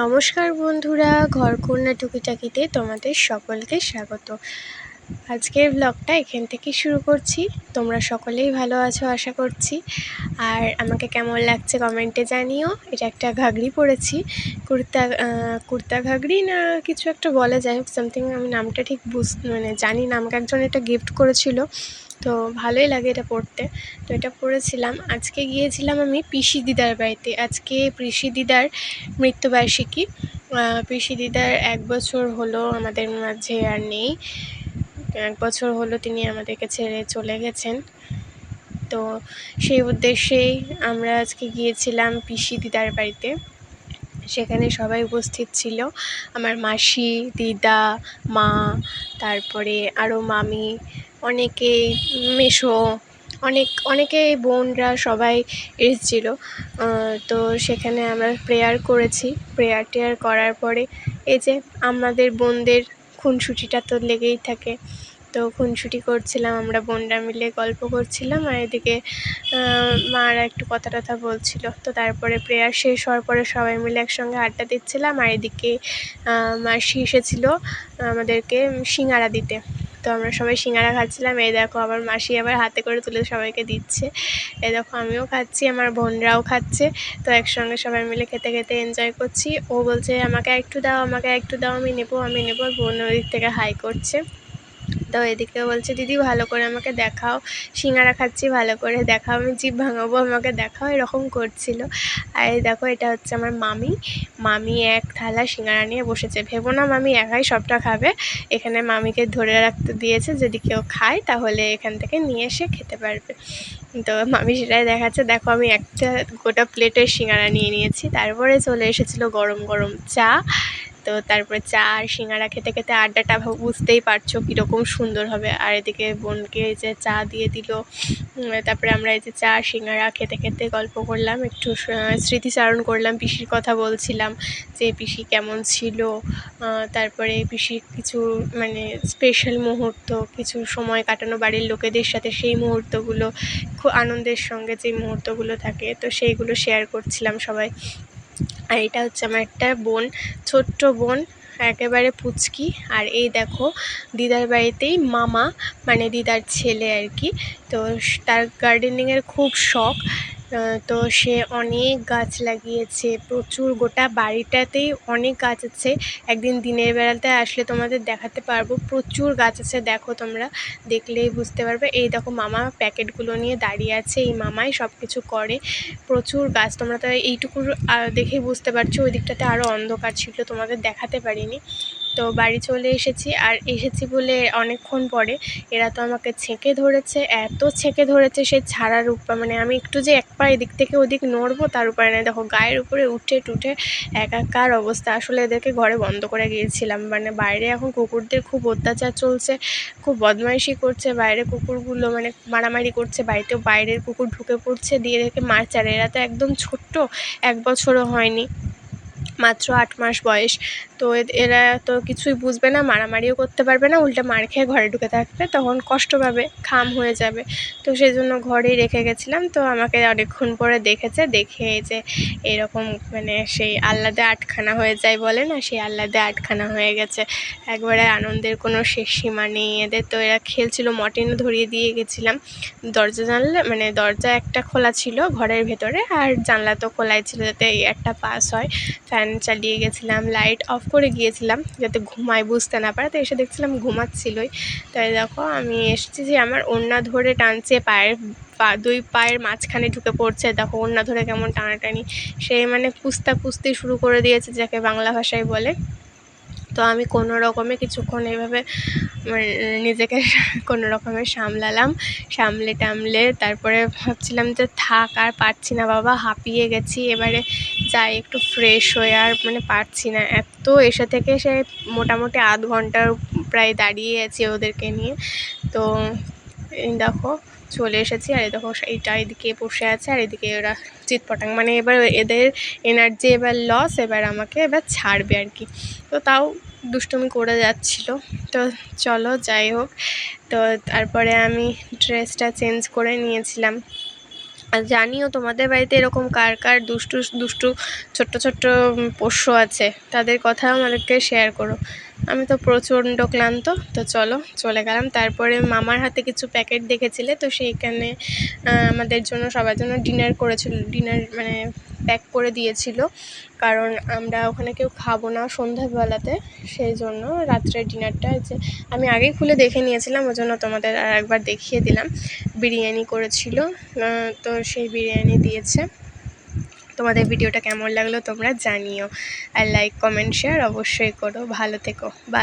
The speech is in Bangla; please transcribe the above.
নমস্কার বন্ধুরা, ঘরকন্যা টুকিটাকিতে তোমাদের সকলকে স্বাগত। আজকের ব্লগটা এখান থেকেই শুরু করছি। তোমরা সকলেই ভালো আছো আশা করছি। আর আমাকে কেমন লাগছে কমেন্টে জানিও। এটা একটা ঘাগরি পরেছি, কুর্তা ঘাগরি না কিছু একটা বলে, যাই হোক সামথিং, আমি নামটা ঠিক জানি না। আমাকে একজন এটা গিফট করেছিল, তো ভালোই লাগে এটা পরতে। তো এটা পরেছিলাম। আজকে গিয়েছিলাম আমি পিসি দিদার বাড়িতে। আজকে পিসি দিদার মৃত্যুবার্ষিকী। পিসি দিদার 1 বছর হলো আমাদের মাঝে আর নেই। 1 বছর হলো তিনি আমাদেরকে ছেড়ে চলে গেছেন। তো সেই উদ্দেশ্যেই আমরা আজকে গিয়েছিলাম পিসি দিদার বাড়িতে। সেখানে সবাই উপস্থিত ছিল, আমার মাসি, দিদা, মা, তারপরে আরও মামি, অনেকেই, মেসো, অনেকেই বোনরা সবাই এসেছিল। তো সেখানে আমরা প্রেয়ার করেছি। টেয়ার করার পরে এই যে আমাদের বোনদের খুনসুটিটা তো লেগেই থাকে। তো খুনসুটি করছিলাম, আমরা বোনরা মিলে গল্প করছিলাম, আর এদিকে মারা একটু কথা টথা বলছিল। তো তারপরে প্রেয়ার শেষ হওয়ার পরে সবাই মিলে একসঙ্গে আড্ডা দিচ্ছিলাম। আর এদিকে মাসি এসেছিল আমাদেরকে সিঙাড়া দিতে। তো আমরা সবাই সিঙাড়া খাচ্ছিলাম। এই দেখো আমার মাসি আবার হাতে করে তুলে সবাইকে দিচ্ছে। এই দেখো আমিও খাচ্ছি, আমার বোনরাও খাচ্ছে। তো একসঙ্গে সবাই মিলে খেতে খেতে এনজয় করছি। ও বলছে আমাকে একটু দাও, আমাকে একটু দাও, আমি নেবো। আর বোন ওদিক থেকে হাই করছে। তো এদিকে বলছে দিদি ভালো করে আমাকে দেখাও, সিঙাড়া খাচ্ছি, ভালো করে দেখাও, আমি জিভ ভাঙাবো, আমাকে দেখাও, এরকম করছিল। আর এই দেখো এটা হচ্ছে আমার মামি এক থালা সিঙাড়া নিয়ে বসেছে। ভেবো না মামি একাই সবটা খাবে, এখানে মামিকে ধরে রাখতে দিয়েছে, যদি কেউ খায় তাহলে এখান থেকে নিয়ে এসে খেতে পারবে। তো মামি সেটাই দেখাচ্ছে, দেখো আমি একটা গোটা প্লেটের সিঙাড়া নিয়ে নিয়েছি। তারপরে চলে এসেছিলো গরম গরম চা। তো তারপরে চা আর সিঙাড়া খেতে খেতে আড্ডাটা বুঝতেই পারছো কীরকম সুন্দর হবে। আর এদিকে বোনকে এই যে চা দিয়ে দিল। তারপরে আমরা এই যে চা সিঙাড়া খেতে খেতে গল্প করলাম, একটু স্মৃতিচারণ করলাম, পিসির কথা বলছিলাম যে পিসি কেমন ছিল। তারপরে পিসির কিছু স্পেশাল মুহূর্ত, কিছু সময় কাটানো বাড়ির লোকেদের সাথে, সেই মুহূর্তগুলো খুব আনন্দের সঙ্গে যে মুহূর্তগুলো থাকে, তো সেইগুলো শেয়ার করছিলাম সবাই। আর এটা হচ্ছে আমার একটা বোন, ছোট্ট বোন, একেবারে পুচকি। আর এই দেখো দিদার বাড়িতেই মামা, দিদার ছেলে আর কি। তো তার গার্ডেনিংয়ের খুব শখ। তো সে অনেক গাছ লাগিয়েছে, প্রচুর, গোটা বাড়িটাতেই অনেক গাছ আছে। একদিন দিনের বেলাতে আসলে তোমাদের দেখাতে পারবো, প্রচুর গাছ আছে। দেখো তোমরা দেখলেই বুঝতে পারবে। এই দেখো মামা প্যাকেটগুলো নিয়ে দাঁড়িয়ে আছে, এই মামাই সব কিছু করে। প্রচুর গাছ, তোমরা তো এইটুকু দেখেই বুঝতে পারছো। ওই দিকটাতে আরও অন্ধকার ছিল, তোমাদের দেখাতে পারিনি। তো বাড়ি চলে এসেছি, আর এসেছি বলে অনেকক্ষণ পরে এরা তো আমাকে ছেঁকে ধরেছে, এত ছেঁকে ধরেছে সে ছাড়ার আমি একটু যে এক পা এদিক থেকে ওদিক নড়বো তার উপায় নেই। দেখো গায়ের উপরে উঠে টুটে একাকার অবস্থা। আসলে এদেরকে ঘরে বন্ধ করে গিয়েছিলাম, বাইরে এখন কুকুরদের খুব অত্যাচার চলছে, খুব বদমাইশি করছে বাইরে কুকুরগুলো, মারামারি করছে বাড়িতেও, বাইরের কুকুর ঢুকে পড়ছে, দিয়ে রেখে মারছে। আর এরা তো একদম ছোট্ট, 1 বছরও হয়নি, মাত্র 8 মাস বয়স। তো এরা তো কিছুই বুঝবে না, মারামারিও করতে পারবে না, উল্টে মার খেয়ে ঘরে ঢুকে থাকবে, তখন কষ্ট পাবে, খাম হয়ে যাবে। তো সেই জন্য ঘরেই রেখে গেছিলাম। তো আমাকে অনেকক্ষণ পরে দেখেছে, দেখে এই যে এরকম সেই আহ্লাদে আটখানা হয়ে যায় বলে না, সেই আহ্লাদে আটখানা হয়ে গেছে। একবারে আনন্দের কোনো শেষ সীমা নেই এদের। তো এরা খেলছিল, মর্টিনও ধরিয়ে দিয়ে গেছিলাম। দরজা জানলা দরজা একটা খোলা ছিল ঘরের ভেতরে, আর জানলা তো খোলাই ছিল যাতে একটা পাস হয়। ফ্যান চালিয়ে গেছিলাম, লাইট অফ করে গিয়েছিলাম যাতে ঘুমায়, বুঝতে না পারে। তো এসে দেখছিলাম ঘুমাচ্ছিলই। তাই দেখো আমি এসেছি যে আমার ওড়না ধরে টানছে, দুই পায়ের মাঝখানে ঢুকে পড়ছে। দেখো ওড়না ধরে কেমন টানাটানি, সে কুস্তি শুরু করে দিয়েছে, যাকে বাংলা ভাষায় বলে। তো আমি কোনো রকমে কিছুক্ষণ এইভাবে নিজেকে কোনো রকমে সামলে টামলে তারপরে ভাবছিলাম যে থাক, আর পারছি না বাবা, হাঁপিয়ে গেছি, এবারে যাই একটু ফ্রেশ হয়ে। আর পারছি না এত, এসে থেকে সে মোটামুটি আধ ঘন্টার প্রায় দাঁড়িয়ে আছি ওদেরকে নিয়ে। তো দেখো চলে এসেছি, আর দেখো এইটা এদিকে বসে আছে, আর এদিকে ওরা চিৎপটাং, এবার এদের এনার্জি এবার লস, এবার আমাকে এবার ছাড়বে আর কি। তো তাও দুষ্টুমি করে যাচ্ছিলো। তো চলো যাই হোক। তো তারপরে আমি ড্রেসটা চেঞ্জ করে নিয়েছিলাম, আর জানিও তোমাদের বাড়িতে এরকম কার কার দুষ্টু দুষ্টু ছোট্ট ছোট্ট পোষ্য আছে, তাদের কথাও আমাদেরকে শেয়ার করো। আমি তো প্রচণ্ড ক্লান্ত, তো চলো চলে গেলাম। তারপরে মামার হাতে কিছু প্যাকেট দেখেছিলে, তো সেইখানে আমাদের জন্য সবার জন্য ডিনার করেছিল, ডিনার মানে প্যাক করে দিয়েছিল, কারণ আমরা ওখানে কেউ খাবো না সন্ধ্যাবেলাতে, সেই জন্য রাত্রের ডিনারটা যে আমি আগেই খুলে দেখে নিয়েছিলাম, ওই জন্য তোমাদের আর একবার দেখিয়ে দিলাম। বিরিয়ানি করেছিল, তো সেই বিরিয়ানি দিয়েছে। তোমাদের ভিডিওটা কেমন লাগলো তোমরা জানিও, আর লাইক কমেন্ট শেয়ার অবশ্যই করো। ভালো থেকো, বাই।